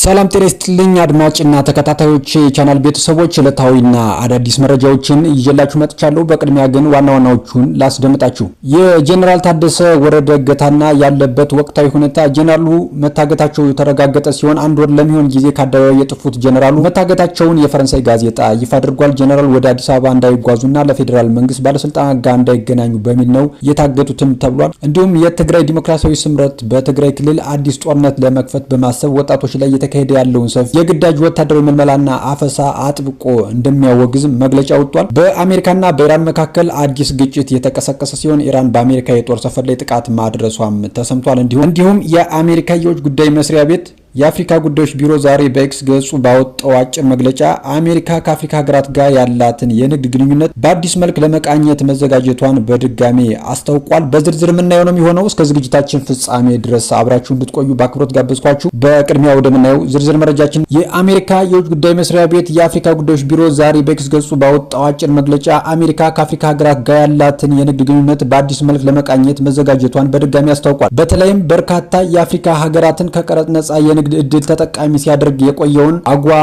ሰላም ጤና ይስጥልኝ አድማጭና ተከታታዮች ቻናል ቤተሰቦች ዕለታዊና አዳዲስ መረጃዎችን ይዤላችሁ መጥቻለሁ። በቅድሚያ ግን ዋና ዋናዎቹን ላስደምጣችሁ። የጀነራል ታደሰ ወረደ እገታና ያለበት ወቅታዊ ሁኔታ። ጀነራሉ መታገታቸው የተረጋገጠ ሲሆን አንድ ወር ለሚሆን ጊዜ ከአደባባይ የጠፉት ጀነራሉ መታገታቸውን የፈረንሳይ ጋዜጣ ይፋ አድርጓል። ጀነራል ወደ አዲስ አበባ እንዳይጓዙና ለፌዴራል መንግስት ባለስልጣናት ጋር እንዳይገናኙ በሚል ነው የታገቱትም ተብሏል። እንዲሁም የትግራይ ዲሞክራሲያዊ ስምረት በትግራይ ክልል አዲስ ጦርነት ለመክፈት በማሰብ ወጣቶች ላይ የተካሄደ ያለውን ሰፊ የግዳጅ ወታደራዊ መልመላና አፈሳ አጥብቆ እንደሚያወግዝ መግለጫ ወጥቷል። በአሜሪካና በኢራን መካከል አዲስ ግጭት የተቀሰቀሰ ሲሆን ኢራን በአሜሪካ የጦር ሰፈር ላይ ጥቃት ማድረሷም ተሰምቷል። እንዲሁም የአሜሪካ የውጭ ጉዳይ መስሪያ ቤት የአፍሪካ ጉዳዮች ቢሮ ዛሬ በኤክስ ገጹ ባወጣው አጭር መግለጫ አሜሪካ ከአፍሪካ ሀገራት ጋር ያላትን የንግድ ግንኙነት በአዲስ መልክ ለመቃኘት መዘጋጀቷን በድጋሚ አስታውቋል። በዝርዝር የምናየው ነው የሚሆነው። እስከ ዝግጅታችን ፍጻሜ ድረስ አብራችሁ እንድትቆዩ በአክብሮት ጋበዝኳችሁ። በቅድሚያ ወደምናየው ዝርዝር መረጃችን የአሜሪካ የውጭ ጉዳይ መስሪያ ቤት የአፍሪካ ጉዳዮች ቢሮ ዛሬ በኤክስ ገጹ ባወጣው አጭር መግለጫ አሜሪካ ከአፍሪካ ሀገራት ጋር ያላትን የንግድ ግንኙነት በአዲስ መልክ ለመቃኘት መዘጋጀቷን በድጋሚ አስታውቋል። በተለይም በርካታ የአፍሪካ ሀገራትን ከቀረጥ ነጻ የንግድ እድል ተጠቃሚ ሲያደርግ የቆየውን አጎዋ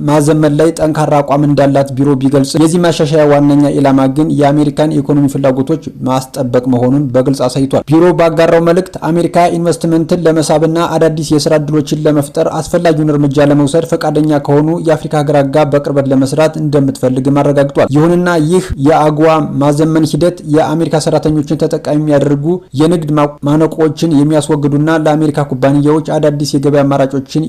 ማዘመን ላይ ጠንካራ አቋም እንዳላት ቢሮ ቢገልጽ የዚህ ማሻሻያ ዋነኛ ኢላማ ግን የአሜሪካን ኢኮኖሚ ፍላጎቶች ማስጠበቅ መሆኑን በግልጽ አሳይቷል። ቢሮ ባጋራው መልእክት አሜሪካ ኢንቨስትመንትን ለመሳብና አዳዲስ የስራ እድሎችን ለመፍጠር አስፈላጊውን እርምጃ ለመውሰድ ፈቃደኛ ከሆኑ የአፍሪካ ሀገራት ጋር በቅርበት ለመስራት እንደምትፈልግም አረጋግጧል። ይሁንና ይህ የአጎዋ ማዘመን ሂደት የአሜሪካ ሰራተኞችን ተጠቃሚ የሚያደርጉ የንግድ ማነቆችን የሚያስወግዱና ለአሜሪካ ኩባንያዎች አዳዲስ የገበያ አማራጮችን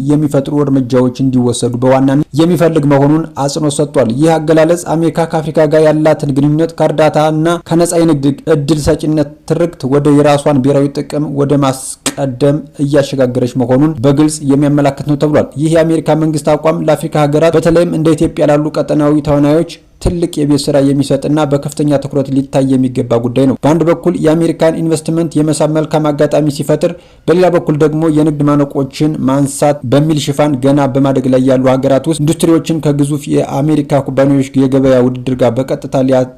የሚፈጥሩ እርምጃዎች እንዲወሰዱ በዋናነት የሚፈልግ መሆኑን አጽንኦት ሰጥቷል። ይህ አገላለጽ አሜሪካ ከአፍሪካ ጋር ያላትን ግንኙነት ከእርዳታ እና ከነጻ የንግድ እድል ሰጪነት ትርክት ወደ የራሷን ብሔራዊ ጥቅም ወደ ማስቀደም እያሸጋገረች መሆኑን በግልጽ የሚያመላክት ነው ተብሏል። ይህ የአሜሪካ መንግስት አቋም ለአፍሪካ ሀገራት በተለይም እንደ ኢትዮጵያ ላሉ ቀጠናዊ ተዋናዮች ትልቅ የቤት ስራ የሚሰጥና በከፍተኛ ትኩረት ሊታይ የሚገባ ጉዳይ ነው። በአንድ በኩል የአሜሪካን ኢንቨስትመንት የመሳብ መልካም አጋጣሚ ሲፈጥር፣ በሌላ በኩል ደግሞ የንግድ ማነቆችን ማንሳት በሚል ሽፋን ገና በማደግ ላይ ያሉ ሀገራት ውስጥ ኢንዱስትሪዎችን ከግዙፍ የአሜሪካ ኩባንያዎች የገበያ ውድድር ጋር በቀጥታ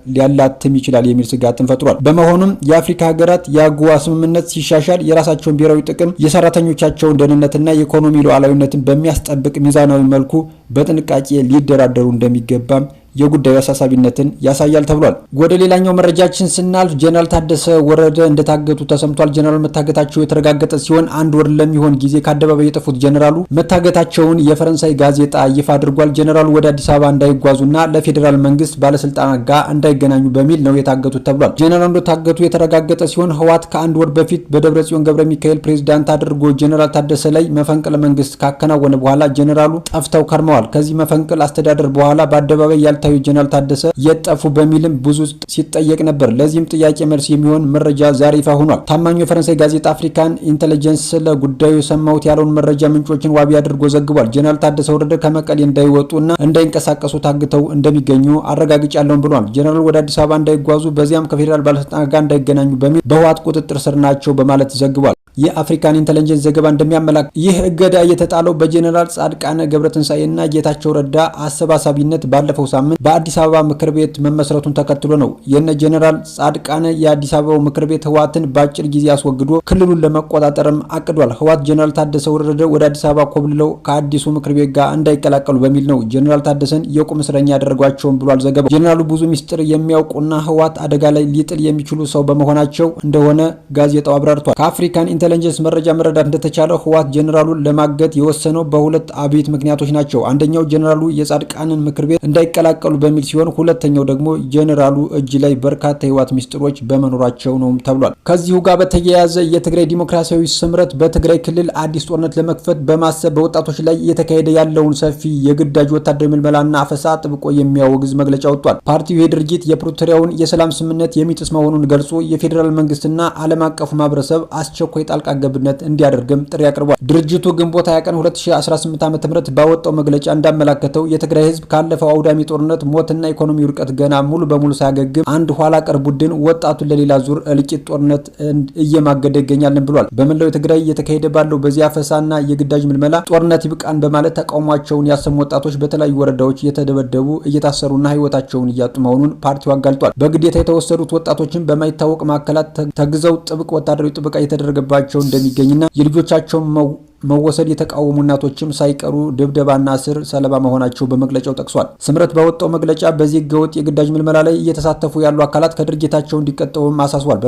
ሊያላትም ይችላል የሚል ስጋትን ፈጥሯል። በመሆኑም የአፍሪካ ሀገራት የአጎዋ ስምምነት ሲሻሻል የራሳቸውን ብሔራዊ ጥቅም፣ የሰራተኞቻቸውን ደህንነትና የኢኮኖሚ ሉዓላዊነትን በሚያስጠብቅ ሚዛናዊ መልኩ በጥንቃቄ ሊደራደሩ እንደሚገባም የጉዳዩ አሳሳቢነትን ያሳያል ተብሏል። ወደ ሌላኛው መረጃችን ስናልፍ ጀነራል ታደሰ ወረደ እንደታገቱ ተሰምቷል። ጀነራሉ መታገታቸው የተረጋገጠ ሲሆን አንድ ወር ለሚሆን ጊዜ ከአደባባይ የጠፉት ጀነራሉ መታገታቸውን የፈረንሳይ ጋዜጣ ይፋ አድርጓል። ጀነራሉ ወደ አዲስ አበባ እንዳይጓዙና ለፌዴራል መንግስት ባለስልጣናት ጋር እንዳይገናኙ በሚል ነው የታገቱት ተብሏል። ጀነራሉ እንደታገቱ የተረጋገጠ ሲሆን ህወሓት ከአንድ ወር በፊት በደብረጽዮን ገብረ ሚካኤል ፕሬዝዳንት አድርጎ ጀነራል ታደሰ ላይ መፈንቅለ መንግስት ካከናወነ በኋላ ጀነራሉ ጠፍተው ከርመዋል። ከዚህ መፈንቅል አስተዳደር በኋላ በአደባባይ ያልታዩ ጀነራል ታደሰ የጠፉ በሚልም ብዙ ሲጠየቅ ነበር። ለዚህም ጥያቄ መልስ የሚሆን መረጃ ዛሬ ይፋ ሆኗል። ታማኙ የፈረንሳይ ጋዜጣ አፍሪካን ኢንተለጀንስ ስለ ጉዳዩ ሰማሁት ያለውን መረጃ ምንጮችን ዋቢ አድርጎ ዘግቧል። ጀነራል ታደሰ ወረደ ከመቀሌ እንዳይወጡና እንዳይንቀሳቀሱ ታግተው እንደሚገኙ አረጋግጫለሁ ብሏል። ጀነራሉ ወደ አዲስ አበባ እንዳይጓዙ በዚያም ከፌዴራል ባለስልጣናት ጋር እንዳይገናኙ በሚል በህወሓት ቁጥጥር ስር ናቸው በማለት ዘግቧል። የአፍሪካን ኢንተለጀንስ ዘገባ እንደሚያመላክት ይህ እገዳ የተጣለው በጀነራል ጻድቃነ ገብረትንሳኤና ጌታቸው ረዳ አሰባሳቢነት ባለፈው ሳምንት በአዲስ አበባ ምክር ቤት መመስረቱን ተከትሎ ነው። የነ ጀነራል ጻድቃነ የአዲስ አበባው ምክር ቤት ህወሓትን በአጭር ጊዜ አስወግዶ ክልሉን ለመቆጣጠርም አቅዷል። ህወሓት ጀነራል ታደሰ ወረደ ወደ አዲስ አበባ ኮብልለው ከአዲሱ ምክር ቤት ጋር እንዳይቀላቀሉ በሚል ነው ጀነራል ታደሰን የቁም እስረኛ ያደረጓቸውን ብሏል ዘገባው። ጀነራሉ ብዙ ሚስጥር የሚያውቁና ህወሓት አደጋ ላይ ሊጥል የሚችሉ ሰው በመሆናቸው እንደሆነ ጋዜጣው አብራርቷል። ከአፍሪካን ኢንተለጀንስ መረጃ መረዳት እንደተቻለው ህወሓት ጀነራሉን ለማገት የወሰነው በሁለት አብይት ምክንያቶች ናቸው። አንደኛው ጀነራሉ የጻድቃንን ምክር ቤት እንዳይቀላቀሉ በሚል ሲሆን ሁለተኛው ደግሞ ጀነራሉ እጅ ላይ በርካታ የህወሓት ሚስጥሮች በመኖራቸው ነው ተብሏል። ከዚሁ ጋር በተያያዘ የትግራይ ዲሞክራሲያዊ ስምረት በትግራይ ክልል አዲስ ጦርነት ለመክፈት በማሰብ በወጣቶች ላይ እየተካሄደ ያለውን ሰፊ የግዳጅ ወታደራዊ ምልመላና አፈሳ ጥብቆ የሚያወግዝ መግለጫ ወጥቷል። ፓርቲው የድርጅት የፕሪቶሪያውን የሰላም ስምምነት የሚጥስ መሆኑን ገልጾ የፌዴራል መንግስትና ዓለም አቀፉ ማህበረሰብ አስቸኳይ ጣልቃ ገብነት እንዲያደርግም ጥሪ አቅርቧል። ድርጅቱ ግንቦት 20 ቀን 2018 ዓ.ም ባወጣው መግለጫ እንዳመላከተው የትግራይ ህዝብ ካለፈው አውዳሚ ጦርነት ሞትና ኢኮኖሚ ውድቀት ገና ሙሉ በሙሉ ሳያገግም አንድ ኋላ ቀር ቡድን ወጣቱን ለሌላ ዙር እልቂት ጦርነት እየማገደ ይገኛል ብሏል። በመላው ትግራይ እየተካሄደ ባለው በዚህ አፈሳና የግዳጅ ምልመላ ጦርነት ይብቃን በማለት ተቃውሟቸውን ያሰሙ ወጣቶች በተለያዩ ወረዳዎች እየተደበደቡ እየታሰሩና ህይወታቸውን እያጡ መሆኑን ፓርቲው አጋልጧል። በግዴታ የተወሰዱት ወጣቶችን በማይታወቅ ማዕከላት ተግዘው ጥብቅ ወታደራዊ ጥበቃ እየተደረገባቸው እንደሚገኝና የልጆቻቸውን መወሰድ የተቃወሙ እናቶችም ሳይቀሩ ድብደባና እስር ሰለባ መሆናቸው በመግለጫው ጠቅሷል። ስምረት ባወጣው መግለጫ በዚህ ህገወጥ የግዳጅ ምልመላ ላይ እየተሳተፉ ያሉ አካላት ከድርጊታቸው እንዲቀጠሉም አሳስቧል።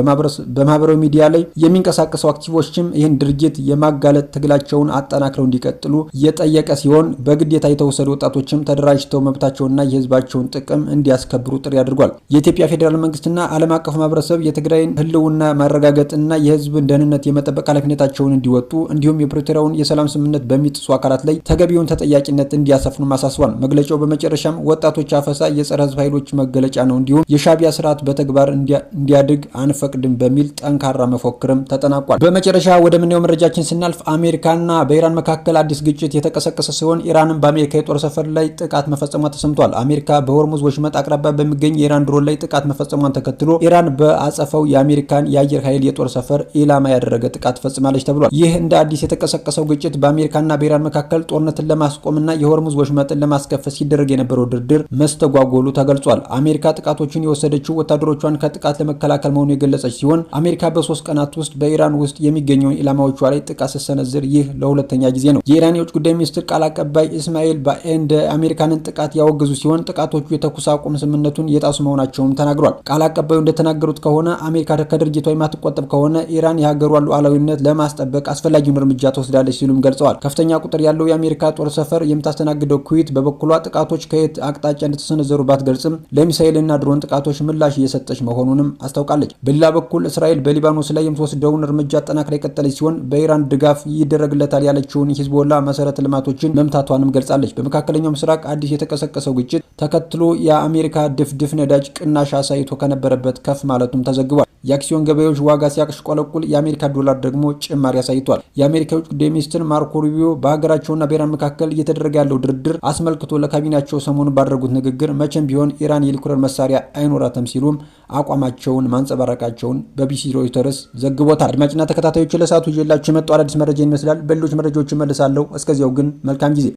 በማህበራዊ ሚዲያ ላይ የሚንቀሳቀሱ አክቲቪስቶችም ይህን ድርጊት የማጋለጥ ትግላቸውን አጠናክረው እንዲቀጥሉ የጠየቀ ሲሆን በግዴታ የተወሰዱ ወጣቶችም ተደራጅተው መብታቸውንና የህዝባቸውን ጥቅም እንዲያስከብሩ ጥሪ አድርጓል። የኢትዮጵያ ፌዴራል መንግስትና ዓለም አቀፍ ማህበረሰብ የትግራይን ህልውና ማረጋገጥና የህዝብን ደህንነት የመጠበቅ ኃላፊነታቸውን እንዲወጡ እንዲሁም የፕሪቶሪያውን የሰላም ስምምነት በሚጥሱ አካላት ላይ ተገቢውን ተጠያቂነት እንዲያሰፍኑ አሳስቧል። መግለጫው በመጨረሻም ወጣቶች አፈሳ የጸረ ህዝብ ኃይሎች መገለጫ ነው፣ እንዲሁም የሻዕቢያ ስርዓት በተግባር እንዲያድግ አንፈቅድም በሚል ጠንካራ መፎክርም ተጠናቋል። በመጨረሻ ወደምናየው መረጃችን ስናልፍ አሜሪካና በኢራን መካከል አዲስ ግጭት የተቀሰቀሰ ሲሆን ኢራንም በአሜሪካ የጦር ሰፈር ላይ ጥቃት መፈጸሟ ተሰምቷል። አሜሪካ በሆርሙዝ ወሽመጥ አቅራቢያ በሚገኝ የኢራን ድሮን ላይ ጥቃት መፈጸሟን ተከትሎ ኢራን በአጸፋው የአሜሪካን የአየር ኃይል የጦር ሰፈር ኢላማ ያደረገ ጥቃት ፈጽማለች ተብሏል። ይህ እንደ አዲስ የተቀሰቀሰው ግጭት በአሜሪካና በኢራን መካከል ጦርነትን ለማስቆምና የሆርሙዝ ወሽመጥን ለማስከፈት ሲደረግ የነበረው ድርድር መስተጓጎሉ ተገልጿል። አሜሪካ ጥቃቶችን የወሰደችው ወታደሮቿን ከጥቃት ለመከላከል መሆኑ የገለጸች ሲሆን አሜሪካ በ3 ቀናት ውስጥ በኢራን ውስጥ የሚገኘውን ኢላማዎቿ ላይ ጥቃት ስትሰነዝር ይህ ለሁለተኛ ጊዜ ነው። የኢራን የውጭ ጉዳይ ሚኒስትር ቃል አቀባይ ኢስማኤል ባኤንድ አሜሪካንን ጥቃት ያወገዙ ሲሆን ጥቃቶቹ የተኩስ አቁም ስምምነቱን የጣሱ መሆናቸውም ተናግሯል። ቃል አቀባዩ እንደተናገሩት ከሆነ አሜሪካ ከድርጊቷ የማትቆጠብ ከሆነ ኢራን የሀገሯን ሉዓላዊነት ለማስጠበቅ አስፈላጊውን እርምጃ ትወስዳለች ሲሉም ገልጸዋል። ከፍተኛ ቁጥር ያለው የአሜሪካ ጦር ሰፈር የምታስተናግደው ኩዌት በበኩሏ ጥቃቶች ከየት አቅጣጫ እንደተሰነዘሩ ባትገልጽም ለሚሳኤልና ድሮን ጥቃቶች ምላሽ እየሰጠች መሆኑንም አስታውቃለች። በሌላ በኩል እስራኤል በሊባኖስ ላይ የምትወስደውን እርምጃ አጠናክራ የቀጠለች ሲሆን በኢራን ድጋፍ ይደረግለታል ያለችውን ሂዝቦላ መሰረተ ልማቶችን መምታቷንም ገልጻለች። በመካከለኛው ምስራቅ አዲስ የተቀሰቀሰው ግጭት ተከትሎ የአሜሪካ ድፍድፍ ነዳጅ ቅናሽ አሳይቶ ከነበረበት ከፍ ማለቱም ተዘግቧል። የአክሲዮን ገበያዎች ዋጋ ሲያሽቆለቁል የአሜሪካ ዶላር ደግሞ ጭማሪ አሳይቷል። የአሜሪካ የውጭ ጉዳይ ሚኒስትር ማርኮ ሩቢዮ በሀገራቸውና በኢራን መካከል እየተደረገ ያለው ድርድር አስመልክቶ ለካቢናቸው ሰሞኑን ባደረጉት ንግግር መቼም ቢሆን ኢራን የኒውክሌር መሳሪያ አይኖራትም ሲሉም አቋማቸውን ማንጸባረቃቸውን በቢቢሲ ሮይተርስ ዘግቦታል። አድማጭና ተከታታዮች ለሰዓቱ ይዤላችሁ የመጣው አዳዲስ መረጃ ይመስላል። በሌሎች መረጃዎች እመልሳለሁ። እስከዚያው ግን መልካም ጊዜ